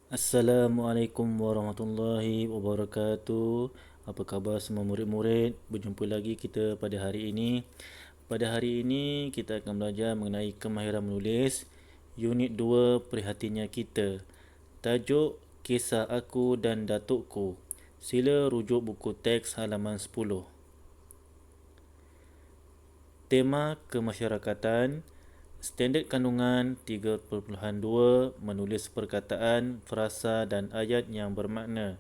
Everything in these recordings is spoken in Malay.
Assalamualaikum warahmatullahi wabarakatuh. Apa khabar semua murid-murid? Berjumpa lagi kita pada hari ini. Pada hari ini kita akan belajar mengenai kemahiran menulis Unit 2 Prihatinnya Kita. Tajuk Kisah Aku dan Datukku. Sila rujuk buku teks halaman 10. Tema kemasyarakatan. Standard kandungan 3.2 menulis perkataan, frasa dan ayat yang bermakna.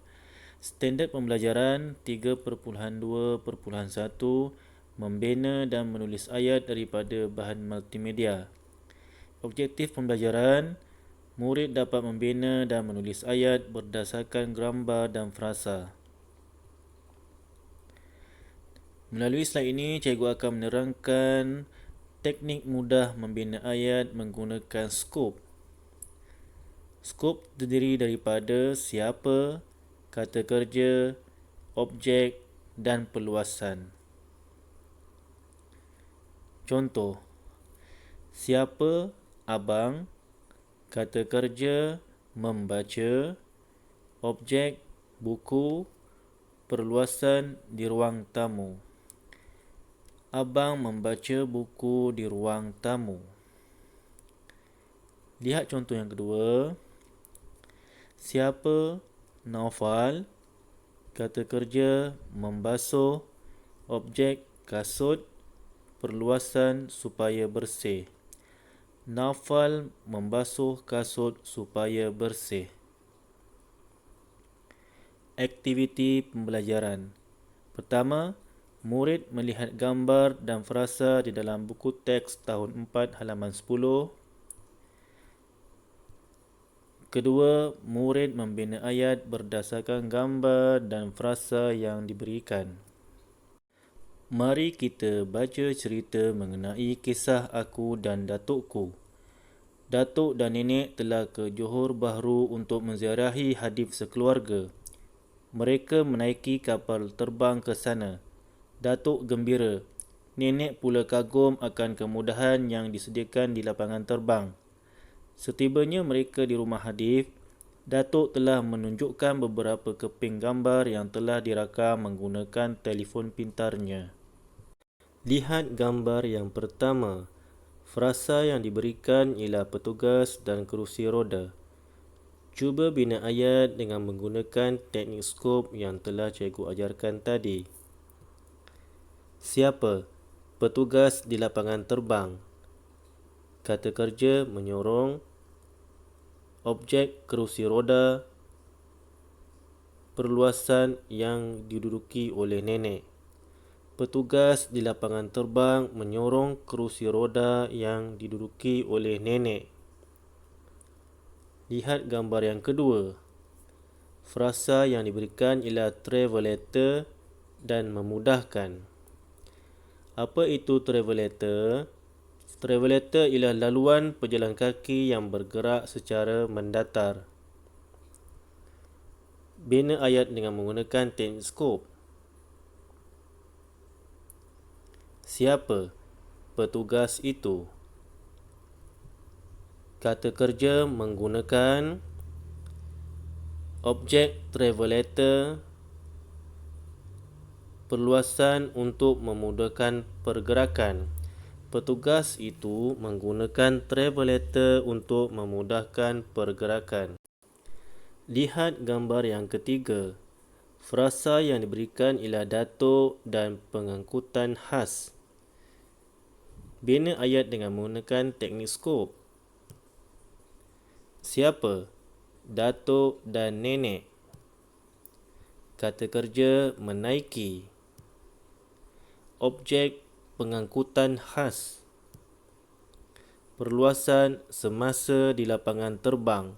Standard pembelajaran 3.2.1 membina dan menulis ayat daripada bahan multimedia. Objektif pembelajaran, murid dapat membina dan menulis ayat berdasarkan gambar dan frasa. Melalui slide ini, cikgu akan menerangkan teknik mudah membina ayat menggunakan skop. Skop terdiri daripada siapa, kata kerja, objek dan perluasan. Contoh, siapa abang, kata kerja membaca, objek buku, perluasan di ruang tamu. Abang membaca buku di ruang tamu. Lihat contoh yang kedua. Siapa Naufal, kata kerja membasuh, objek kasut, perluasan supaya bersih. Naufal membasuh kasut supaya bersih. Aktiviti pembelajaran. Pertama, murid melihat gambar dan frasa di dalam buku teks tahun 4 halaman 10. Kedua, murid membina ayat berdasarkan gambar dan frasa yang diberikan. Mari kita baca cerita mengenai kisah aku dan datukku. Datuk dan nenek telah ke Johor Bahru untuk menziarahi hadif sekeluarga. Mereka menaiki kapal terbang ke sana. Datuk gembira. Nenek pula kagum akan kemudahan yang disediakan di lapangan terbang. Setibanya mereka di rumah hadif, Datuk telah menunjukkan beberapa keping gambar yang telah dirakam menggunakan telefon pintarnya. Lihat gambar yang pertama. Frasa yang diberikan ialah petugas dan kerusi roda. Cuba bina ayat dengan menggunakan teknik skop yang telah cikgu ajarkan tadi. Siapa? Petugas di lapangan terbang. Kata kerja menyorong. Objek kerusi roda. Perluasan yang diduduki oleh nenek. Petugas di lapangan terbang menyorong kerusi roda yang diduduki oleh nenek. Lihat gambar yang kedua. Frasa yang diberikan ialah travel letter dan memudahkan. Apa itu travel letter? Travel letter ialah laluan pejalan kaki yang bergerak secara mendatar. Bina ayat dengan menggunakan teknik skop. Siapa? Petugas itu. Kata kerja menggunakan objek travel letter, perluasan untuk memudahkan pergerakan. Petugas itu menggunakan travel letter untuk memudahkan pergerakan. Lihat gambar yang ketiga. Frasa yang diberikan ialah datuk dan pengangkutan khas. Bina ayat dengan menggunakan teknik skop. Siapa? Datuk dan nenek. Kata kerja menaiki. Objek pengangkutan khas. Perluasan semasa di lapangan terbang.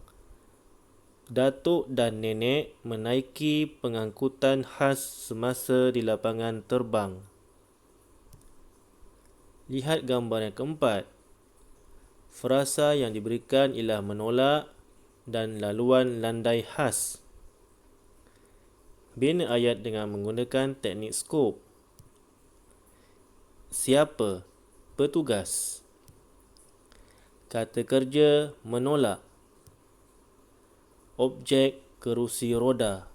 Datuk dan nenek menaiki pengangkutan khas semasa di lapangan terbang. Lihat gambar yang keempat. Frasa yang diberikan ialah menolak dan laluan landai khas. Bina ayat dengan menggunakan teknik skop. Siapa? Petugas. Kata kerja menolak. Objek kerusi roda.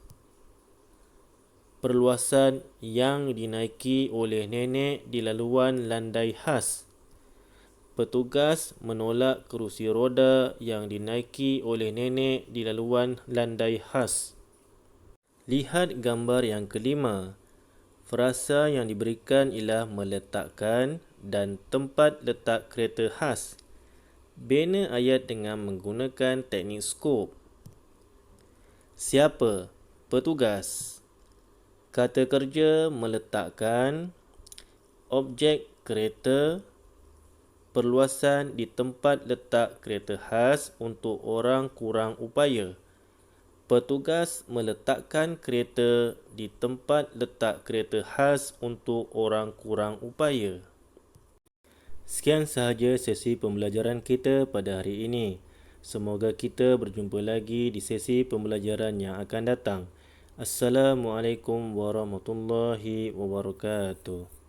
Perluasan yang dinaiki oleh nenek di laluan landai khas. Petugas menolak kerusi roda yang dinaiki oleh nenek di laluan landai khas. Lihat gambar yang kelima. Frasa yang diberikan ialah meletakkan dan tempat letak kereta khas. Bina ayat dengan menggunakan teknik skop. Siapa? Petugas. Kata kerja meletakkan. Objek kereta. Perluasan di tempat letak kereta khas untuk orang kurang upaya. Petugas meletakkan kereta di tempat letak kereta khas untuk orang kurang upaya. Sekian sahaja sesi pembelajaran kita pada hari ini. Semoga kita berjumpa lagi di sesi pembelajaran yang akan datang. Assalamualaikum warahmatullahi wabarakatuh.